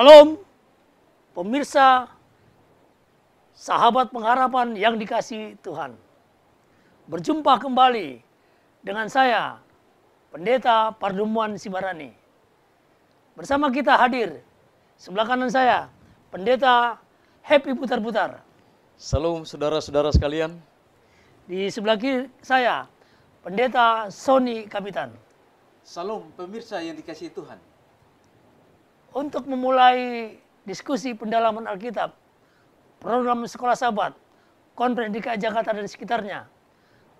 Shalom, pemirsa, sahabat pengharapan yang dikasihi Tuhan. Berjumpa kembali dengan saya, Pendeta Pardemuan Sibarani. Bersama kita hadir, sebelah kanan saya, Pendeta Happy Putar-Putar. Salam saudara-saudara sekalian. Di sebelah kiri saya, Pendeta Sony Kapitan. Salam pemirsa yang dikasihi Tuhan. Untuk memulai diskusi pendalaman Alkitab, program Sekolah Sabat, Konferensi DKI Jakarta dan sekitarnya,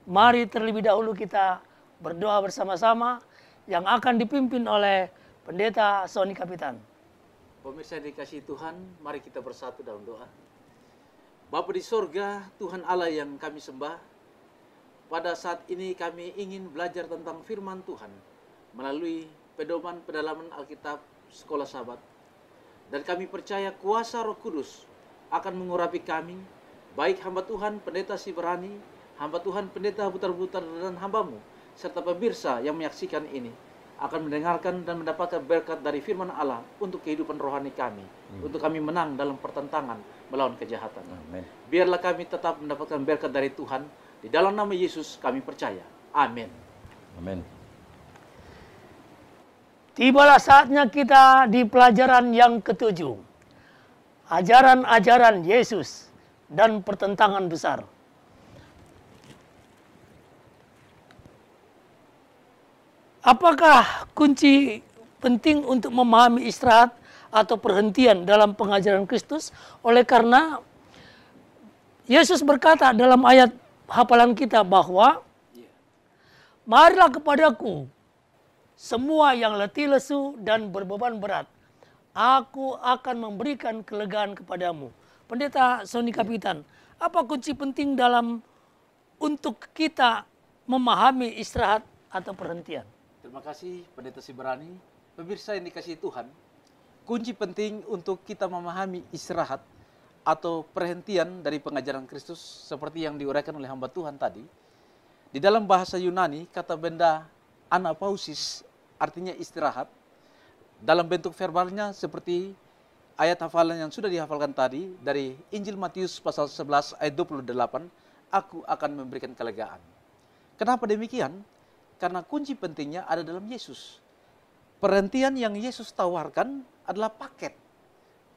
mari terlebih dahulu kita berdoa bersama-sama yang akan dipimpin oleh Pendeta Sony Kapitan. Pemirsa yang dikasihi Tuhan, mari kita bersatu dalam doa. Bapa di sorga, Tuhan Allah yang kami sembah, pada saat ini kami ingin belajar tentang firman Tuhan melalui pedoman pendalaman Alkitab Sekolah Sabat. Dan kami percaya kuasa Roh Kudus akan mengurapi kami, baik hamba Tuhan Pendeta Sibarani, hamba Tuhan Pendeta Putar-Putar dan hambamu, serta pemirsa yang menyaksikan ini, akan mendengarkan dan mendapatkan berkat dari firman Allah untuk kehidupan rohani kami, untuk kami menang dalam pertentangan melawan kejahatan. Amin. Biarlah kami tetap mendapatkan berkat dari Tuhan, di dalam nama Yesus kami percaya. Amin. Amin. Tibalah saatnya kita di pelajaran yang ketujuh. Ajaran-ajaran Yesus dan pertentangan besar. Apakah kunci penting untuk memahami istirahat atau perhentian dalam pengajaran Kristus? Oleh karena Yesus berkata dalam ayat hafalan kita bahwa marilah kepadaku semua yang letih lesu dan berbeban berat, aku akan memberikan kelegaan kepadamu. Pendeta Sony Kapitan, apa kunci penting dalam untuk kita memahami istirahat atau perhentian? Terima kasih Pendeta Sibarani. Pemirsa yang dikasihi Tuhan, kunci penting untuk kita memahami istirahat atau perhentian dari pengajaran Kristus seperti yang diuraikan oleh hamba Tuhan tadi. Di dalam bahasa Yunani, kata benda anapausis artinya istirahat. Dalam bentuk verbalnya seperti ayat hafalan yang sudah dihafalkan tadi dari Injil Matius pasal 11 ayat 28, aku akan memberikan kelegaan. Kenapa demikian? Karena kunci pentingnya ada dalam Yesus. Perhentian yang Yesus tawarkan adalah paket.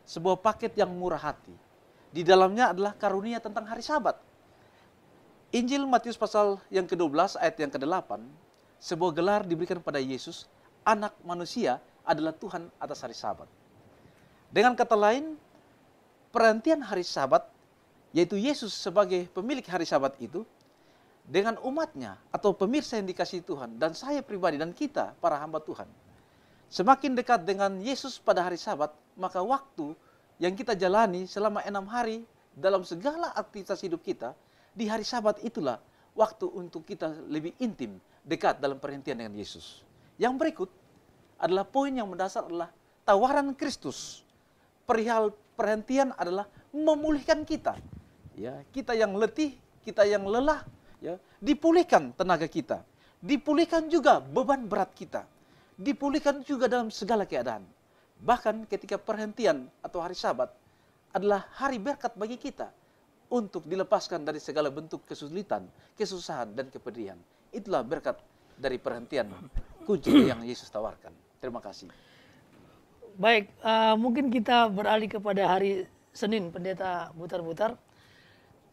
Sebuah paket yang murah hati. Di dalamnya adalah karunia tentang hari Sabat. Injil Matius pasal yang ke-12 ayat yang ke-8, sebuah gelar diberikan pada Yesus, anak manusia adalah Tuhan atas hari Sabat. Dengan kata lain, perhentian hari Sabat, yaitu Yesus sebagai pemilik hari Sabat itu, dengan umatnya atau pemirsa yang dikasihi Tuhan, dan saya pribadi dan kita para hamba Tuhan, semakin dekat dengan Yesus pada hari Sabat, maka waktu yang kita jalani selama 6 hari dalam segala aktivitas hidup kita, di hari Sabat itulah waktu untuk kita lebih intim, dekat dalam perhentian dengan Yesus. Yang berikut adalah poin yang mendasar adalah tawaran Kristus. Perihal perhentian adalah memulihkan kita. Ya, kita yang letih, kita yang lelah, ya, dipulihkan tenaga kita. Dipulihkan juga beban berat kita. Dipulihkan juga dalam segala keadaan. Bahkan ketika perhentian atau hari Sabat adalah hari berkat bagi kita untuk dilepaskan dari segala bentuk kesulitan, kesusahan, dan kepedihan. Itulah berkat dari perhentian kunci yang Yesus tawarkan. Terima kasih. Baik, mungkin kita beralih kepada hari Senin, Pendeta Putar-Putar.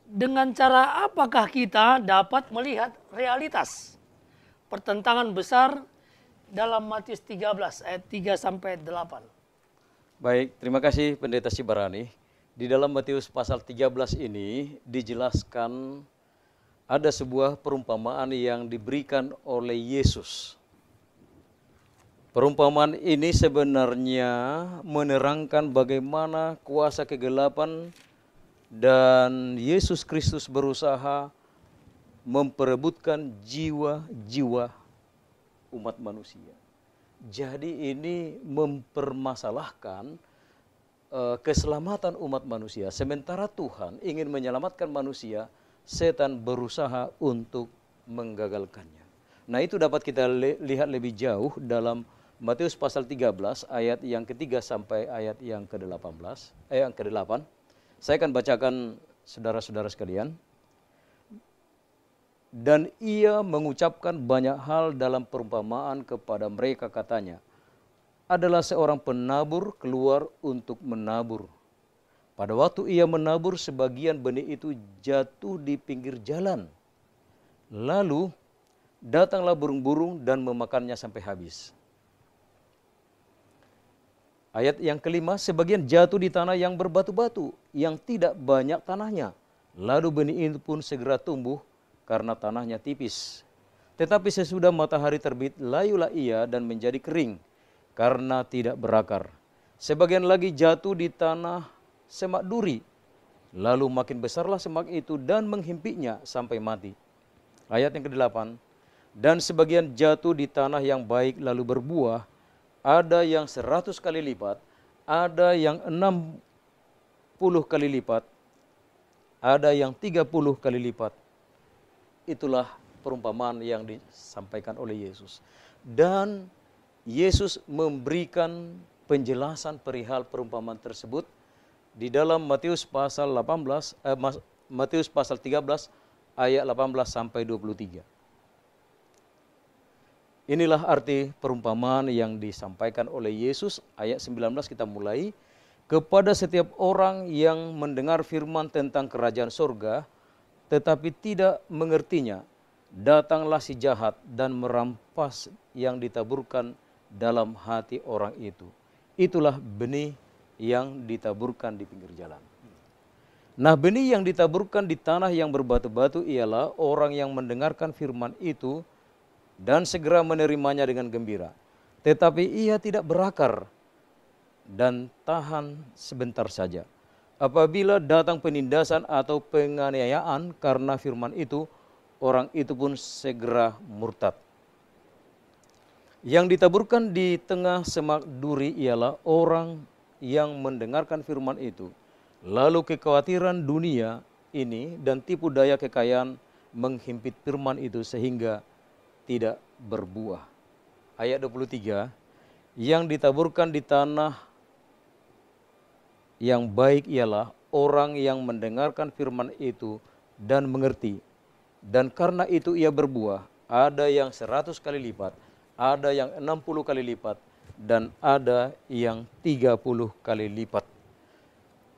Dengan cara apakah kita dapat melihat realitas pertentangan besar dalam Matius 13 ayat 3-8? Baik, terima kasih Pendeta Sibarani. Di dalam Matius pasal 13 ini dijelaskan ada sebuah perumpamaan yang diberikan oleh Yesus. Perumpamaan ini sebenarnya menerangkan bagaimana kuasa kegelapan dan Yesus Kristus berusaha memperebutkan jiwa-jiwa umat manusia. Jadi ini mempermasalahkan keselamatan umat manusia. Sementara Tuhan ingin menyelamatkan manusia, setan berusaha untuk menggagalkannya. Nah, itu dapat kita lihat lebih jauh dalam Matius pasal 13 ayat yang ketiga sampai ayat yang yang ke-8. Saya akan bacakan saudara-saudara sekalian. Dan ia mengucapkan banyak hal dalam perumpamaan kepada mereka, katanya, adalah seorang penabur keluar untuk menabur. Pada waktu ia menabur, sebagian benih itu jatuh di pinggir jalan. Lalu datanglah burung-burung dan memakannya sampai habis. Ayat yang kelima, sebagian jatuh di tanah yang berbatu-batu, yang tidak banyak tanahnya. Lalu benih itu pun segera tumbuh, karena tanahnya tipis. Tetapi sesudah matahari terbit, layulah ia dan menjadi kering, karena tidak berakar. Sebagian lagi jatuh di tanah semak duri, lalu makin besarlah semak itu dan menghimpitnya sampai mati. Ayat yang ke-8, dan sebagian jatuh di tanah yang baik lalu berbuah, ada yang 100 kali lipat, ada yang 60 kali lipat, ada yang 30 kali lipat. Itulah perumpamaan yang disampaikan oleh Yesus. Dan Yesus memberikan penjelasan perihal perumpamaan tersebut di dalam Matius pasal 13 ayat 18 sampai 23. Inilah arti perumpamaan yang disampaikan oleh Yesus. Ayat 19 kita mulai. Kepada setiap orang yang mendengar firman tentang kerajaan surga, tetapi tidak mengertinya, datanglah si jahat dan merampas yang ditaburkan dalam hati orang itu. Itulah benih yang ditaburkan di pinggir jalan. Nah, benih yang ditaburkan di tanah yang berbatu-batu ialah orang yang mendengarkan firman itu dan segera menerimanya dengan gembira. Tetapi ia tidak berakar dan tahan sebentar saja. Apabila datang penindasan atau penganiayaan karena firman itu, orang itu pun segera murtad. Yang ditaburkan di tengah semak duri ialah orang yang mendengarkan firman itu, lalu kekhawatiran dunia ini dan tipu daya kekayaan menghimpit firman itu sehingga tidak berbuah. Ayat 23, yang ditaburkan di tanah yang baik ialah orang yang mendengarkan firman itu dan mengerti. Dan karena itu ia berbuah, ada yang 100 kali lipat, ada yang 60 kali lipat, dan ada yang 30 kali lipat.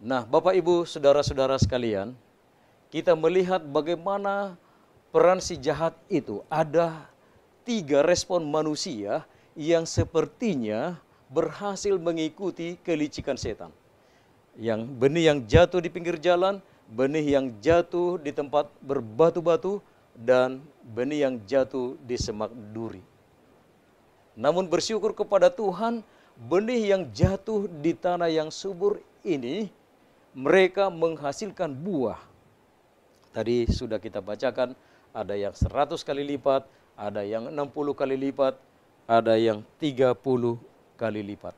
Nah, Bapak Ibu, saudara-saudara sekalian, kita melihat bagaimana peran si jahat itu. Ada 3 respon manusia yang sepertinya berhasil mengikuti kelicikan setan. Yang benih yang jatuh di pinggir jalan, benih yang jatuh di tempat berbatu-batu, dan benih yang jatuh di semak duri. Namun bersyukur kepada Tuhan, benih yang jatuh di tanah yang subur ini, mereka menghasilkan buah. Tadi sudah kita bacakan, ada yang 100 kali lipat, ada yang 60 kali lipat, ada yang 30 kali lipat.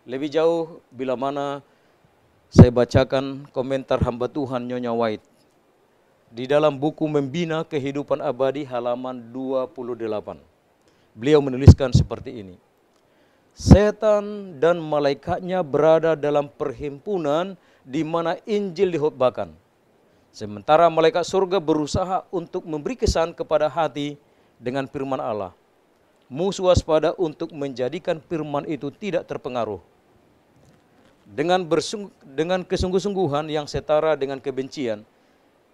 Lebih jauh bila mana saya bacakan komentar hamba Tuhan Nyonya White di dalam buku Membina Kehidupan Abadi halaman 28. Beliau menuliskan seperti ini. Setan dan malaikatnya berada dalam perhimpunan di mana Injil dihotbahkan. Sementara malaikat surga berusaha untuk memberi kesan kepada hati dengan firman Allah. Musuh waspada untuk menjadikan firman itu tidak terpengaruh. Dengan kesungguh-sungguhan yang setara dengan kebencian,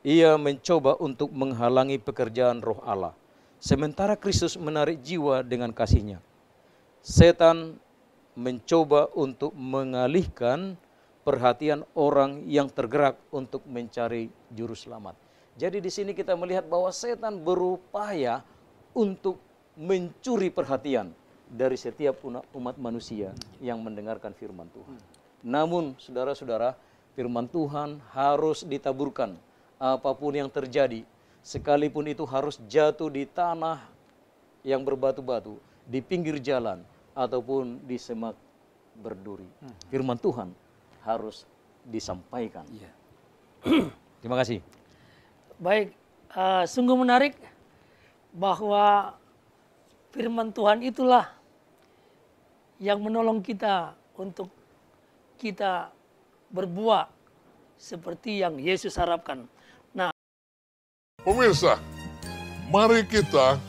ia mencoba untuk menghalangi pekerjaan roh Allah. Sementara Kristus menarik jiwa dengan kasih-Nya. Setan mencoba untuk mengalihkan perhatian orang yang tergerak untuk mencari juru selamat. Jadi di sini kita melihat bahwa setan berupaya untuk mencuri perhatian dari setiap umat manusia yang mendengarkan firman Tuhan. Namun saudara-saudara, firman Tuhan harus ditaburkan apapun yang terjadi, sekalipun itu harus jatuh di tanah yang berbatu-batu, di pinggir jalan, ataupun di semak berduri. Firman Tuhan harus disampaikan. Terima kasih. Baik, sungguh menarik bahwa firman Tuhan itulah yang menolong kita untuk kita berbuah seperti yang Yesus harapkan. Nah, pemirsa, mari kita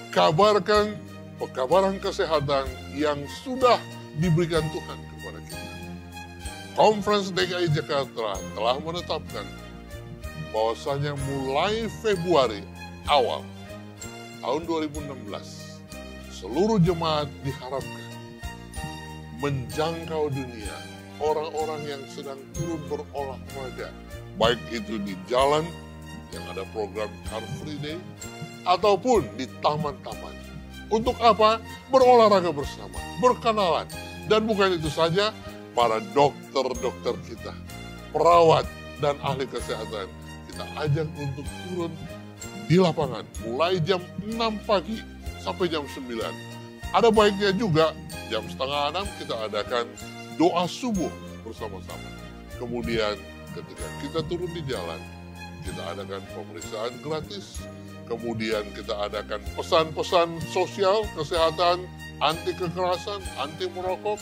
kabarkan pekabaran kesehatan yang sudah diberikan Tuhan kepada kita. Conference DKI Jakarta telah menetapkan bahwasanya mulai Februari awal tahun 2016, seluruh jemaat diharapkan menjangkau dunia, orang-orang yang sedang turun berolahraga, baik itu di jalan yang ada program Car Free Day, ataupun di taman-taman. Untuk apa? Berolahraga bersama, berkenalan. Dan bukan itu saja, para dokter-dokter kita, perawat dan ahli kesehatan, kita ajak untuk turun di lapangan mulai jam 6 pagi sampai jam 9. Ada baiknya juga jam setengah 6 kita adakan doa subuh bersama-sama. Kemudian ketika kita turun di jalan, kita adakan pemeriksaan gratis. Kemudian kita adakan pesan-pesan sosial, kesehatan, anti kekerasan, anti merokok,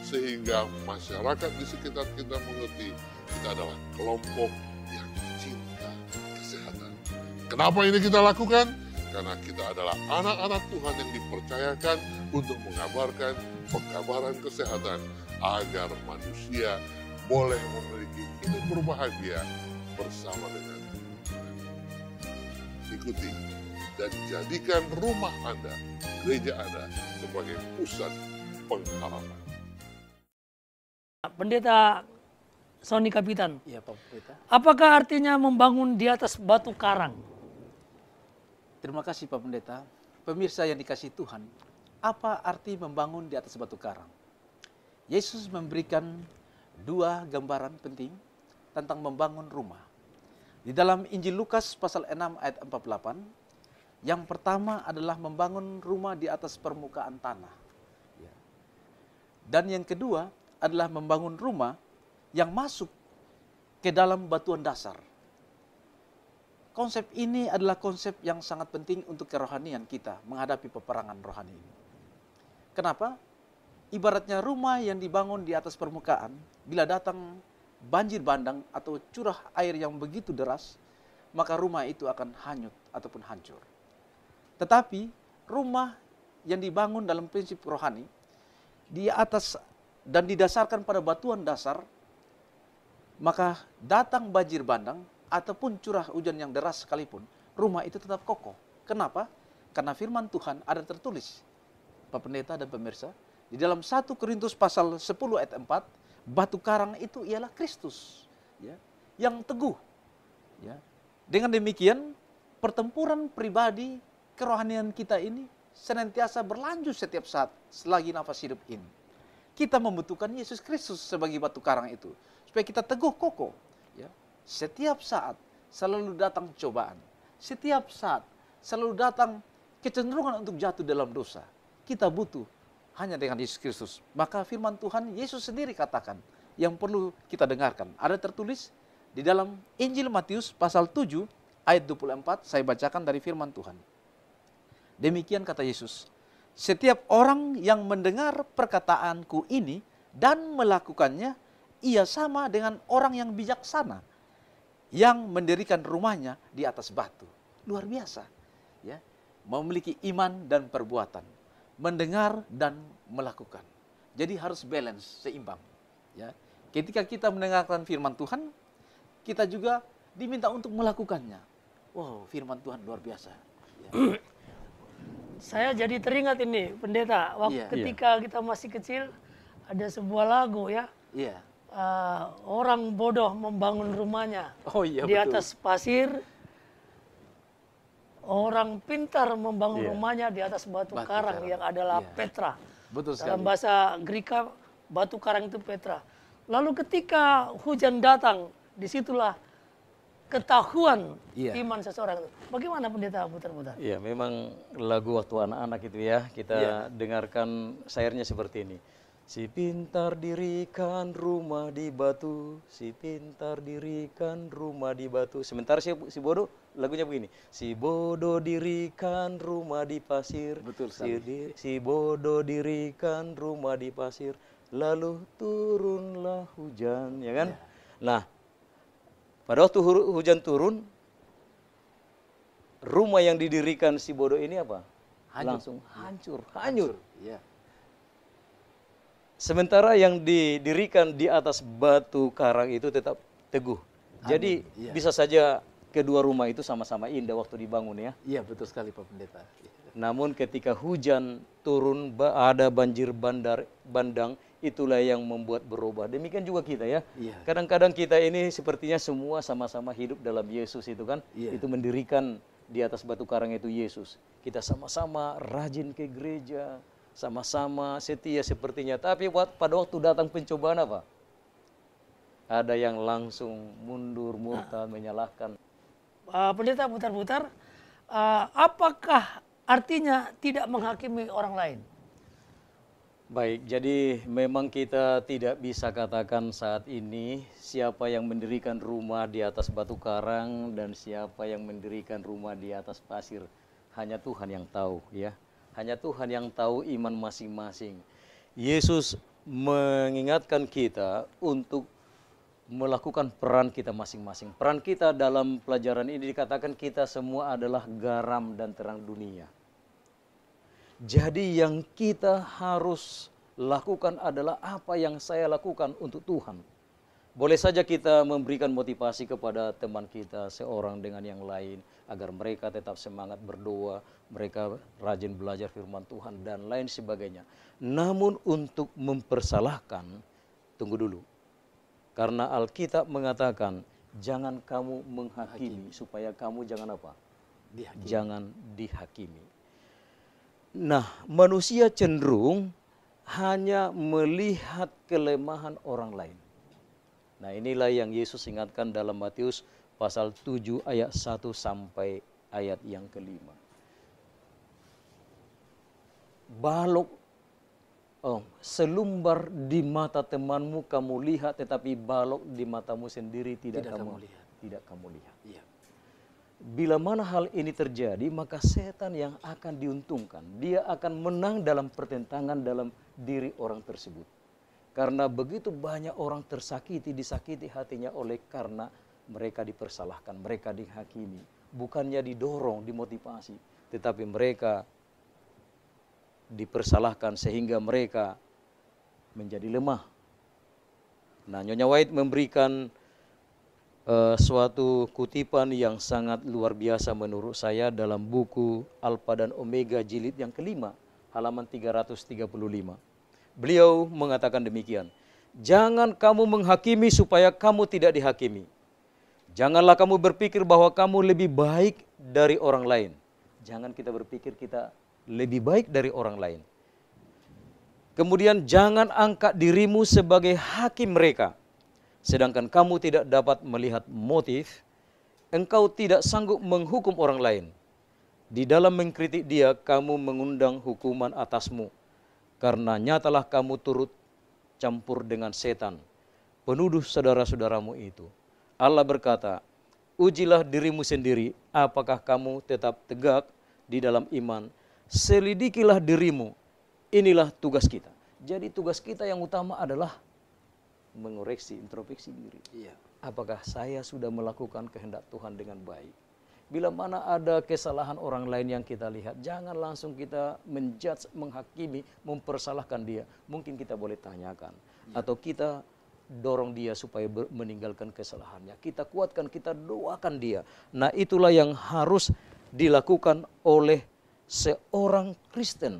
sehingga masyarakat di sekitar kita mengerti kita adalah kelompok yang cinta kesehatan. Kenapa ini kita lakukan? Karena kita adalah anak-anak Tuhan yang dipercayakan untuk mengabarkan pekabaran kesehatan agar manusia boleh memiliki hidup berbahagia bersama dengan Tuhan. Ikuti dan jadikan rumah Anda, gereja Anda sebagai pusat pengharapan. Pendeta Sony Kapitan, Iya, Pak Pendeta. apakah artinya membangun di atas batu karang? Terima kasih Pak Pendeta. Pemirsa yang dikasihi Tuhan, apa arti membangun di atas batu karang? Yesus memberikan dua gambaran penting tentang membangun rumah. Di dalam Injil Lukas pasal 6 ayat 48, yang pertama adalah membangun rumah di atas permukaan tanah. Dan yang kedua adalah membangun rumah yang masuk ke dalam batuan dasar. Konsep ini adalah konsep yang sangat penting untuk kerohanian kita menghadapi peperangan rohani ini. Kenapa? Ibaratnya rumah yang dibangun di atas permukaan, bila datang banjir bandang atau curah air yang begitu deras, maka rumah itu akan hanyut ataupun hancur. Tetapi rumah yang dibangun dalam prinsip rohani, di atas dan didasarkan pada batuan dasar, maka datang banjir bandang ataupun curah hujan yang deras sekalipun, rumah itu tetap kokoh. Kenapa? Karena firman Tuhan ada tertulis, Pak Pendeta dan pemirsa, di dalam 1 Korintus pasal 10 ayat 4, batu karang itu ialah Kristus, ya, yang teguh. Ya. Dengan demikian, pertempuran pribadi kerohanian kita ini senantiasa berlanjut setiap saat selagi nafas hidup ini. Kita membutuhkan Yesus Kristus sebagai batu karang itu, supaya kita teguh kokoh. Ya. Setiap saat selalu datang cobaan. Setiap saat selalu datang kecenderungan untuk jatuh dalam dosa. Kita butuh hanya dengan Yesus Kristus. Maka firman Tuhan Yesus sendiri katakan yang perlu kita dengarkan. Ada tertulis di dalam Injil Matius pasal 7 ayat 24, saya bacakan dari firman Tuhan. Demikian kata Yesus, setiap orang yang mendengar perkataanku ini dan melakukannya, ia sama dengan orang yang bijaksana yang mendirikan rumahnya di atas batu. Luar biasa, ya, memiliki iman dan perbuatan, mendengar dan melakukan. Jadi harus balance, seimbang. Ya, ketika kita mendengarkan firman Tuhan, kita juga diminta untuk melakukannya. Wow, firman Tuhan luar biasa. Ya. Saya jadi teringat ini, Pendeta, waktu ketika kita masih kecil, ada sebuah lagu ya. Iya. Orang bodoh membangun rumahnya Oh iya, di betul. atas pasir, orang pintar membangun rumahnya di atas batu karang yang adalah Petra. Betul sekali. Dalam bahasa Greka, batu karang itu Petra. Lalu ketika hujan datang, disitulah ketahuan iman seseorang. Bagaimana Pendeta putar-putar? Iya, memang lagu waktu anak-anak itu ya, kita dengarkan syairnya seperti ini. Si pintar dirikan rumah di batu, si pintar dirikan rumah di batu. Sementara si bodoh lagunya begini. Si bodoh dirikan rumah di pasir. Betul sekali. Si bodoh dirikan rumah di pasir, lalu turunlah hujan, ya kan? Nah, pada waktu hujan turun, rumah yang didirikan si bodoh ini apa? Langsung hancur, hanyut. Ya. Sementara yang didirikan di atas batu karang itu tetap teguh. Jadi bisa saja kedua rumah itu sama-sama indah waktu dibangun ya. Iya, betul sekali Pak Pendeta. Namun ketika hujan turun, ada banjir bandang, itulah yang membuat berubah. Demikian juga kita ya. Kadang-kadang kita ini sepertinya semua sama-sama hidup dalam Yesus itu kan. Itu mendirikan di atas batu karang itu Yesus. Kita sama-sama rajin ke gereja, sama-sama setia sepertinya. Tapi pada waktu datang pencobaan apa? Ada yang langsung mundur, murtad, menyalahkan. Pendeta putar-putar, apakah artinya tidak menghakimi orang lain? Baik, jadi memang kita tidak bisa katakan saat ini siapa yang mendirikan rumah di atas batu karang dan siapa yang mendirikan rumah di atas pasir. Hanya Tuhan yang tahu ya. Hanya Tuhan yang tahu iman masing-masing. Yesus mengingatkan kita untuk melakukan peran kita masing-masing. Peran kita dalam pelajaran ini dikatakan kita semua adalah garam dan terang dunia. Jadi yang kita harus lakukan adalah apa yang saya lakukan untuk Tuhan. Boleh saja kita memberikan motivasi kepada teman kita seorang dengan yang lain agar mereka tetap semangat berdoa, mereka rajin belajar firman Tuhan dan lain sebagainya. Namun untuk mempersalahkan, tunggu dulu. Karena Alkitab mengatakan, jangan kamu menghakimi supaya kamu jangan apa? Jangan dihakimi. Nah, manusia cenderung hanya melihat kelemahan orang lain. Nah, inilah yang Yesus ingatkan dalam Matius pasal 7 ayat 1 sampai ayat yang kelima. Selumbar di mata temanmu kamu lihat, tetapi balok di matamu sendiri tidak kamu lihat. Iya. Bila mana hal ini terjadi, maka setan yang akan diuntungkan, dia akan menang dalam pertentangan dalam diri orang tersebut. Karena begitu banyak orang disakiti hatinya oleh karena mereka dipersalahkan, mereka dihakimi. Bukannya didorong, dimotivasi, tetapi mereka dipersalahkan sehingga mereka menjadi lemah. Nah, Nyonya White memberikan suatu kutipan yang sangat luar biasa menurut saya dalam buku Alfa dan Omega jilid yang kelima, halaman 335. Beliau mengatakan demikian, jangan kamu menghakimi supaya kamu tidak dihakimi. Janganlah kamu berpikir bahwa kamu lebih baik dari orang lain. Jangan kita berpikir kita lebih baik dari orang lain. Kemudian jangan angkat dirimu sebagai hakim mereka. Sedangkan kamu tidak dapat melihat motif, engkau tidak sanggup menghukum orang lain. Di dalam mengkritik dia, kamu mengundang hukuman atasmu. Karena nyatalah kamu turut campur dengan setan, penuduh saudara-saudaramu itu. Allah berkata, ujilah dirimu sendiri, apakah kamu tetap tegak di dalam iman. Selidikilah dirimu, inilah tugas kita. Jadi tugas kita yang utama adalah mengoreksi, introspeksi diri. Iya. Apakah saya sudah melakukan kehendak Tuhan dengan baik? Bila mana ada kesalahan orang lain yang kita lihat, jangan langsung kita menjudge, menghakimi, mempersalahkan dia. Mungkin kita boleh tanyakan. Atau kita dorong dia supaya meninggalkan kesalahannya. Kita kuatkan, kita doakan dia. Nah, itulah yang harus dilakukan oleh seorang Kristen.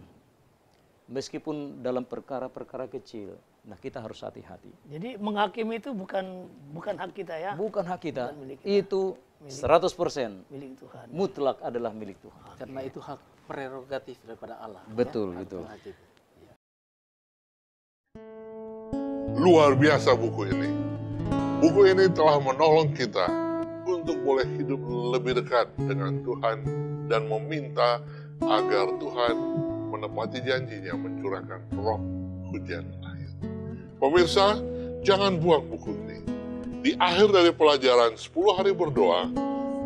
Meskipun dalam perkara-perkara kecil. Nah, kita harus hati-hati. Jadi menghakimi itu bukan hak kita ya? Bukan hak kita. Bukan milik kita. Itu 100% Milik Tuhan. mutlak adalah milik Tuhan. Karena itu hak prerogatif daripada Allah. Betul, ya? betul. Hak itu. Ya. Luar biasa buku ini. Buku ini telah menolong kita untuk boleh hidup lebih dekat dengan Tuhan dan meminta agar Tuhan menepati janjinya mencurahkan roh hujan air. Pemirsa, jangan buang buku ini. Di akhir dari pelajaran 10 hari berdoa,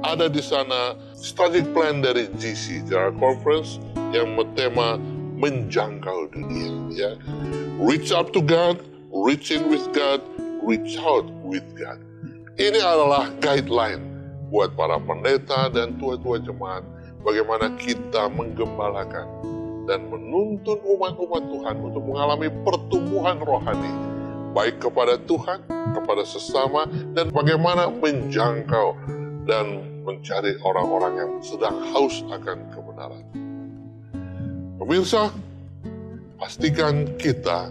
ada di sana strategic plan dari GC, General Conference, yang bertema menjangkau dunia. Ya. Reach up to God, reach in with God, reach out with God. Ini adalah guideline buat para pendeta dan tua-tua jemaat bagaimana kita menggembalakan dan menuntun umat-umat Tuhan untuk mengalami pertumbuhan rohani, baik kepada Tuhan, kepada sesama, dan bagaimana menjangkau dan mencari orang-orang yang sedang haus akan kebenaran. Pemirsa, pastikan kita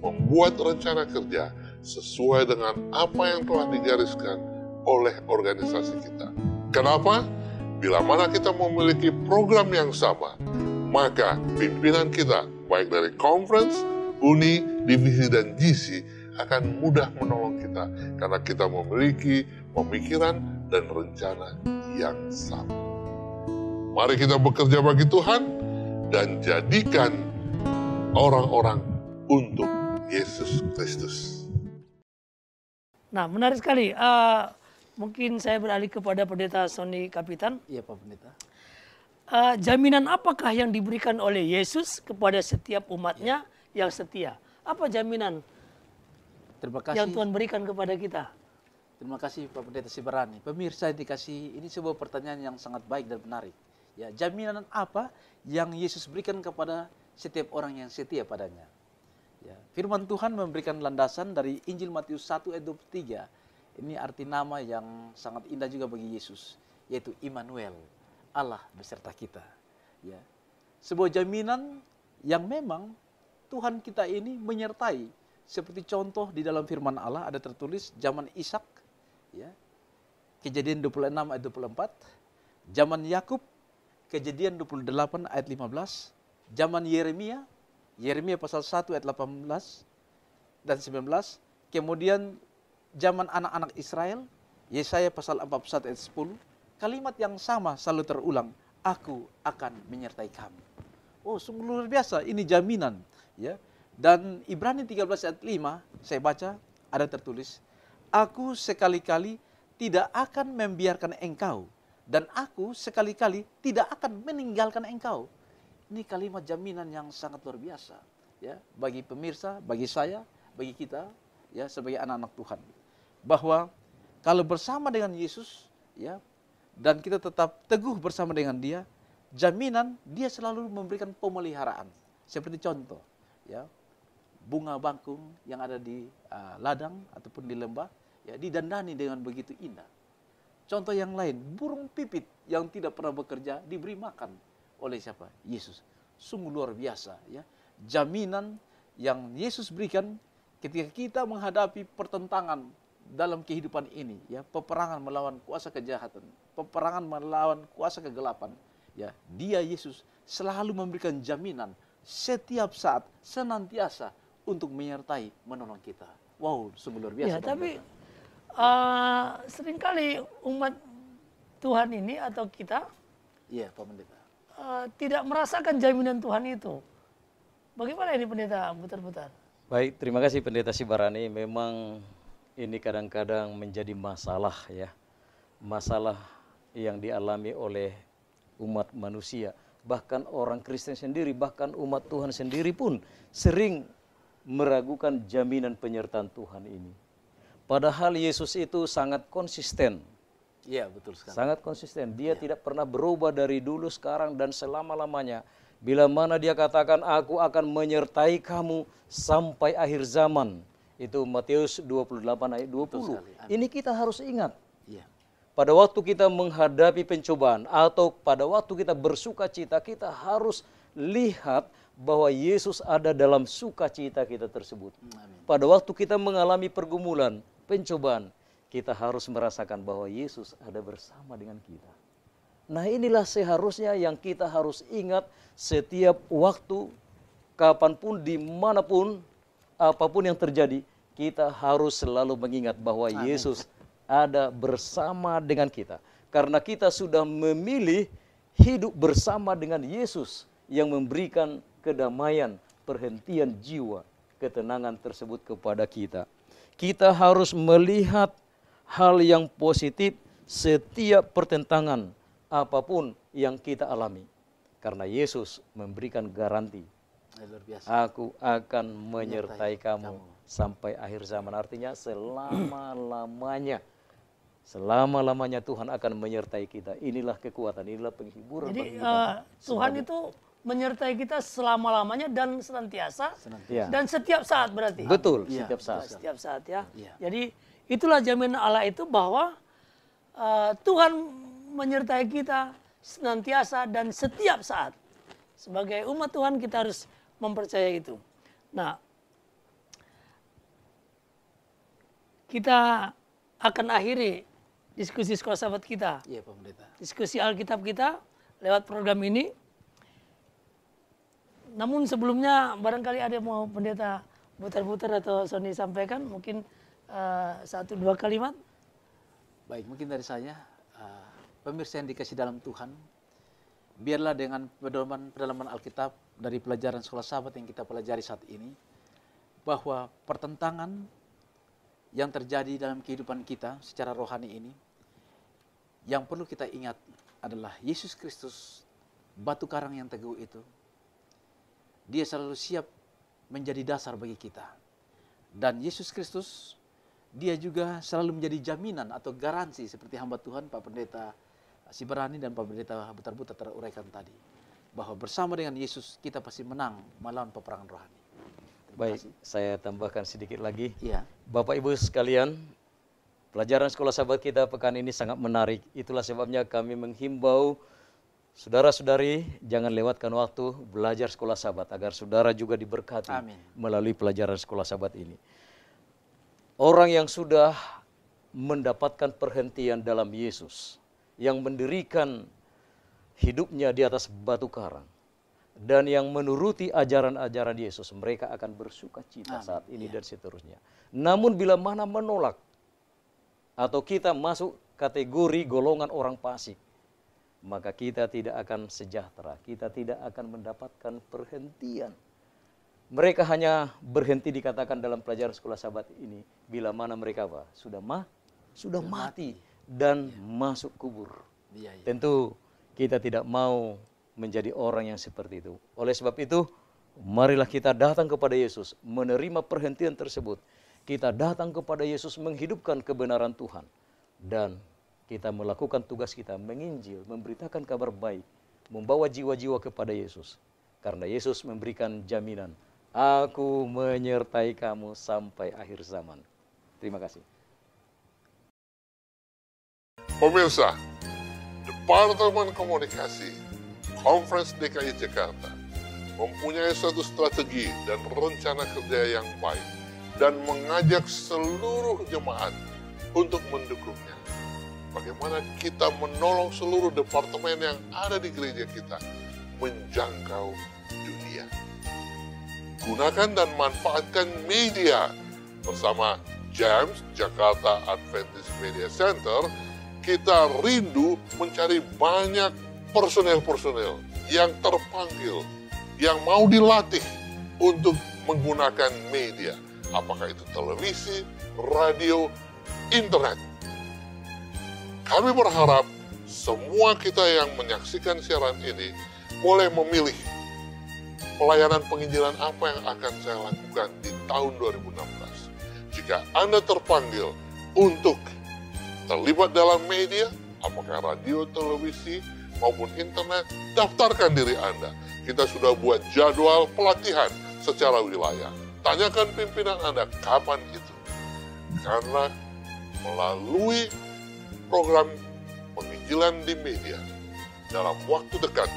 membuat rencana kerja sesuai dengan apa yang telah digariskan oleh organisasi kita. Kenapa? Bila mana kita memiliki program yang sama, maka pimpinan kita, baik dari conference, uni, divisi, dan GC, akan mudah menolong kita karena kita memiliki pemikiran dan rencana yang sama. Mari kita bekerja bagi Tuhan dan jadikan orang-orang untuk Yesus Kristus. Nah, menarik sekali. Mungkin saya beralih kepada Pendeta Sony Kapitan. Iya Pak Pendeta. Jaminan apakah yang diberikan oleh Yesus kepada setiap umatnya yang setia? Apa jaminan Terima kasih. yang Tuhan berikan kepada kita? Terima kasih Pak Pendeta Sibarani. Pemirsa yang dikasih, ini sebuah pertanyaan yang sangat baik dan menarik. Ya, jaminan apa yang Yesus berikan kepada setiap orang yang setia padanya? Ya, firman Tuhan memberikan landasan dari Injil Matius 1 ayat 23. Ini arti nama yang sangat indah juga bagi Yesus, yaitu Immanuel, Allah beserta kita. Ya, sebuah jaminan yang memang Tuhan kita ini menyertai. Seperti contoh di dalam firman Allah ada tertulis zaman Ishak, ya, Kejadian 26 ayat 24, zaman Yakub, Kejadian 28 ayat 15, zaman Yeremia, Yeremia pasal 1 ayat 18 dan 19, kemudian zaman anak-anak Israel, Yesaya pasal 41 ayat 10, kalimat yang sama selalu terulang, aku akan menyertai kamu. Oh, sungguh luar biasa, ini jaminan. Ya. Dan Ibrani 13 ayat 5, saya baca, ada tertulis, aku sekali-kali tidak akan membiarkan engkau, dan aku sekali-kali tidak akan meninggalkan engkau. Ini kalimat jaminan yang sangat luar biasa. Ya, bagi pemirsa, bagi saya, bagi kita, ya, sebagai anak-anak Tuhan. Bahwa kalau bersama dengan Yesus, ya, dan kita tetap teguh bersama dengan Dia, jaminan Dia selalu memberikan pemeliharaan. Seperti contoh, ya, bunga bangkung yang ada di ladang ataupun di lembah, ya, didandani dengan begitu indah. Contoh yang lain, burung pipit yang tidak pernah bekerja diberi makan oleh siapa? Yesus. Sungguh luar biasa, ya. Jaminan yang Yesus berikan ketika kita menghadapi pertentangan dalam kehidupan ini, ya, peperangan melawan kuasa kejahatan, peperangan melawan kuasa kegelapan, ya, Dia Yesus selalu memberikan jaminan setiap saat, senantiasa untuk menyertai, menolong kita. Wow, sungguh luar biasa. Ya, tapi seringkali umat Tuhan ini atau kita, iya, Pak Pendeta, tidak merasakan jaminan Tuhan itu. Bagaimana ini Pendeta Putar-Putar? Baik, terima kasih Pendeta Sibarani. Memang ini kadang-kadang menjadi masalah, ya. Masalah yang dialami oleh umat manusia. Bahkan orang Kristen sendiri, bahkan umat Tuhan sendiri pun sering meragukan jaminan penyertaan Tuhan ini. Padahal Yesus itu sangat konsisten. iya betul sekali. Sangat konsisten. Dia tidak pernah berubah dari dulu, sekarang, dan selama-lamanya. Bila mana Dia katakan, aku akan menyertai kamu sampai akhir zaman. Itu Matius 28 ayat 20. Ini kita harus ingat. Iya. Pada waktu kita menghadapi pencobaan atau pada waktu kita bersuka cita, kita harus lihat bahwa Yesus ada dalam sukacita kita tersebut. Amin. Pada waktu kita mengalami pergumulan, pencobaan, kita harus merasakan bahwa Yesus ada bersama dengan kita. Nah, inilah seharusnya yang kita harus ingat setiap waktu, kapanpun, dimanapun, apapun yang terjadi, kita harus selalu mengingat bahwa Yesus ada bersama dengan kita. Karena kita sudah memilih hidup bersama dengan Yesus yang memberikan kedamaian, perhentian jiwa, ketenangan tersebut kepada kita. Kita harus melihat hal yang positif setiap pertentangan apapun yang kita alami. Karena Yesus memberikan garansi, Luar biasa. aku akan menyertai kamu sampai akhir zaman. Artinya selama-lamanya. Selama-lamanya Tuhan akan menyertai kita. Inilah kekuatan, inilah penghiburan Jadi bagi kita. Tuhan itu menyertai kita selama-lamanya dan senantiasa Ya. dan setiap saat berarti. Betul, Iya, setiap saat. Setiap saat ya. Iya. Jadi itulah jaminan Allah itu bahwa Tuhan menyertai kita senantiasa dan setiap saat. Sebagai umat Tuhan kita harus mempercayai itu. Nah, kita akan akhiri diskusi sekolah sahabat kita. Iya, Pak Pendeta. Diskusi Alkitab kita lewat program ini. Namun sebelumnya barangkali ada yang mau pendeta putar-putar atau Sony sampaikan mungkin 1-2 kalimat. Baik, mungkin dari saya, pemirsa yang dikasih dalam Tuhan, biarlah dengan pedalaman Alkitab dari pelajaran sekolah sahabat yang kita pelajari saat ini, bahwa pertentangan yang terjadi dalam kehidupan kita secara rohani ini, yang perlu kita ingat adalah Yesus Kristus, batu karang yang teguh itu, Dia selalu siap menjadi dasar bagi kita. Dan Yesus Kristus, Dia juga selalu menjadi jaminan atau garansi seperti hamba Tuhan Pak Pendeta Sibarani dan Pak Pendeta Butar-Butar teruraikan tadi. Bahwa bersama dengan Yesus kita pasti menang melawan peperangan rohani. Baik, saya tambahkan sedikit lagi. Iya. Bapak Ibu sekalian, pelajaran sekolah sahabat kita pekan ini sangat menarik. Itulah sebabnya kami menghimbau saudara-saudari jangan lewatkan waktu belajar sekolah sahabat agar saudara juga diberkati Amin. melalui pelajaran sekolah sahabat ini. Orang yang sudah mendapatkan perhentian dalam Yesus, yang mendirikan hidupnya di atas batu karang, dan yang menuruti ajaran-ajaran Yesus, mereka akan bersuka cita saat ini dan seterusnya. Namun bila mana menolak, atau kita masuk kategori golongan orang fasik, maka kita tidak akan sejahtera, kita tidak akan mendapatkan perhentian. Mereka hanya berhenti dikatakan dalam pelajaran sekolah sahabat ini bila mana mereka apa? Sudah mati dan masuk kubur. Iya, iya. Tentu kita tidak mau menjadi orang yang seperti itu. Oleh sebab itu, marilah kita datang kepada Yesus, menerima perhentian tersebut. Kita datang kepada Yesus menghidupkan kebenaran Tuhan. Dan kita melakukan tugas kita, menginjil, memberitakan kabar baik, membawa jiwa-jiwa kepada Yesus. Karena Yesus memberikan jaminan, aku menyertai kamu sampai akhir zaman. Terima kasih. Pemirsa, Departemen Komunikasi Conference DKI Jakarta mempunyai suatu strategi dan rencana kerja yang baik dan mengajak seluruh jemaat untuk mendukungnya. Bagaimana kita menolong seluruh departemen yang ada di gereja kita menjangkau dunia. Gunakan dan manfaatkan media bersama JAMS, Jakarta Adventist Media Center. Kita rindu mencari banyak personel-personel yang terpanggil, yang mau dilatih untuk menggunakan media. Apakah itu televisi, radio, internet. Kami berharap semua kita yang menyaksikan siaran ini boleh memilih pelayanan penginjilan apa yang akan saya lakukan di tahun 2016. Jika Anda terpanggil untuk terlibat dalam media, apakah radio, televisi, maupun internet, daftarkan diri Anda. Kita sudah buat jadwal pelatihan secara wilayah. Tanyakan pimpinan Anda kapan itu. Karena melalui program penginjilan di media, dalam waktu dekat,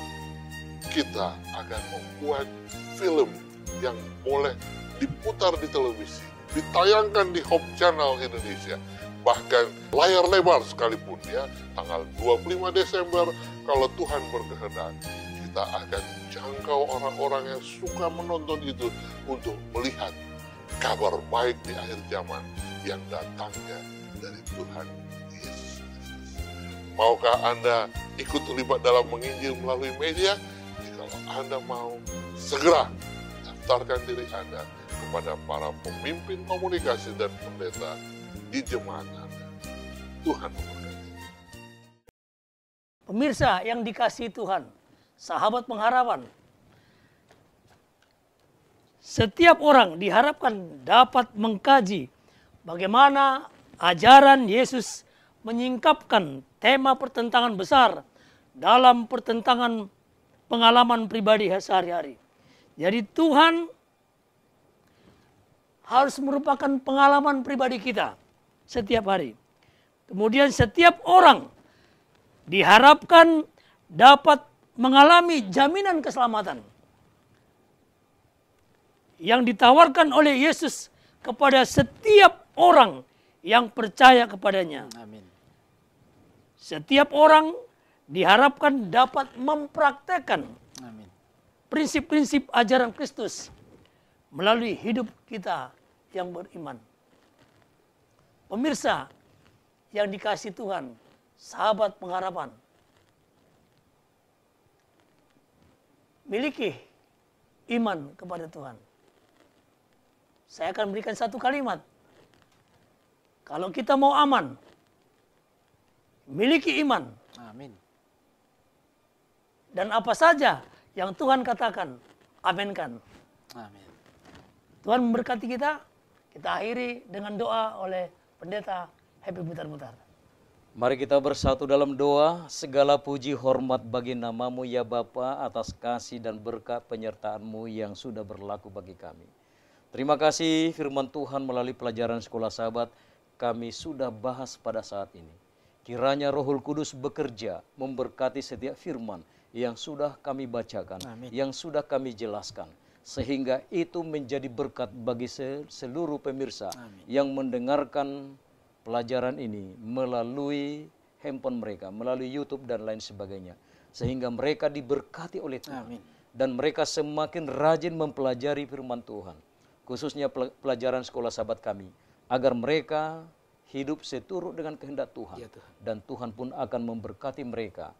kita akan membuat film yang boleh diputar di televisi, ditayangkan di Hope Channel Indonesia, bahkan layar lebar sekalipun ya, tanggal 25 Desember kalau Tuhan berkehendak, kita akan jangkau orang-orang yang suka menonton itu untuk melihat kabar baik di akhir zaman yang datangnya dari Tuhan Yesus Kristus. Maukah Anda ikut terlibat dalam menginjil melalui media? Jikalau Anda mau, segera daftarkan diri Anda kepada para pemimpin komunikasi dan pendeta di jemaat Anda. Tuhan memberkati. Pemirsa yang dikasihi Tuhan, sahabat pengharapan, setiap orang diharapkan dapat mengkaji bagaimana ajaran Yesus menyingkapkan tema pertentangan besar dalam pertentangan pengalaman pribadi sehari-hari. Jadi Tuhan harus merupakan pengalaman pribadi kita setiap hari. Kemudian setiap orang diharapkan dapat mengalami jaminan keselamatan yang ditawarkan oleh Yesus kepada setiap orang yang percaya kepadanya. Amin. Setiap orang diharapkan dapat mempraktekkan Amin. prinsip-prinsip ajaran Kristus melalui hidup kita yang beriman. Pemirsa yang dikasihi Tuhan, sahabat pengharapan, miliki iman kepada Tuhan. Saya akan berikan satu kalimat. Kalau kita mau aman, miliki iman. Amin. Dan apa saja yang Tuhan katakan, aminkan. Amin. Tuhan memberkati kita. Kita akhiri dengan doa oleh Pendeta Happy Mutar-Mutar. Mari kita bersatu dalam doa. Segala puji hormat bagi namamu ya Bapa atas kasih dan berkat penyertaan-Mu yang sudah berlaku bagi kami. Terima kasih firman Tuhan melalui pelajaran sekolah sahabat kami sudah bahas pada saat ini. Kiranya Rohul Kudus bekerja memberkati setiap firman yang sudah kami bacakan, Amin. yang sudah kami jelaskan. Sehingga itu menjadi berkat bagi seluruh pemirsa Amin. yang mendengarkan pelajaran ini melalui handphone mereka, melalui YouTube dan lain sebagainya. Sehingga mereka diberkati oleh Tuhan. Amin. Dan mereka semakin rajin mempelajari firman Tuhan. Khususnya pelajaran sekolah sahabat kami. Agar mereka hidup seturut dengan kehendak Tuhan. Ya, Tuhan. Dan Tuhan pun akan memberkati mereka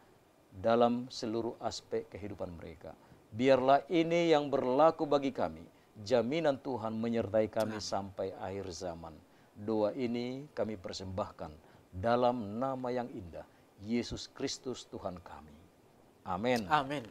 dalam seluruh aspek kehidupan mereka. Biarlah ini yang berlaku bagi kami. Jaminan Tuhan menyertai kami sampai akhir zaman. Doa ini kami persembahkan dalam nama yang indah, Yesus Kristus Tuhan kami. Amin. Amin.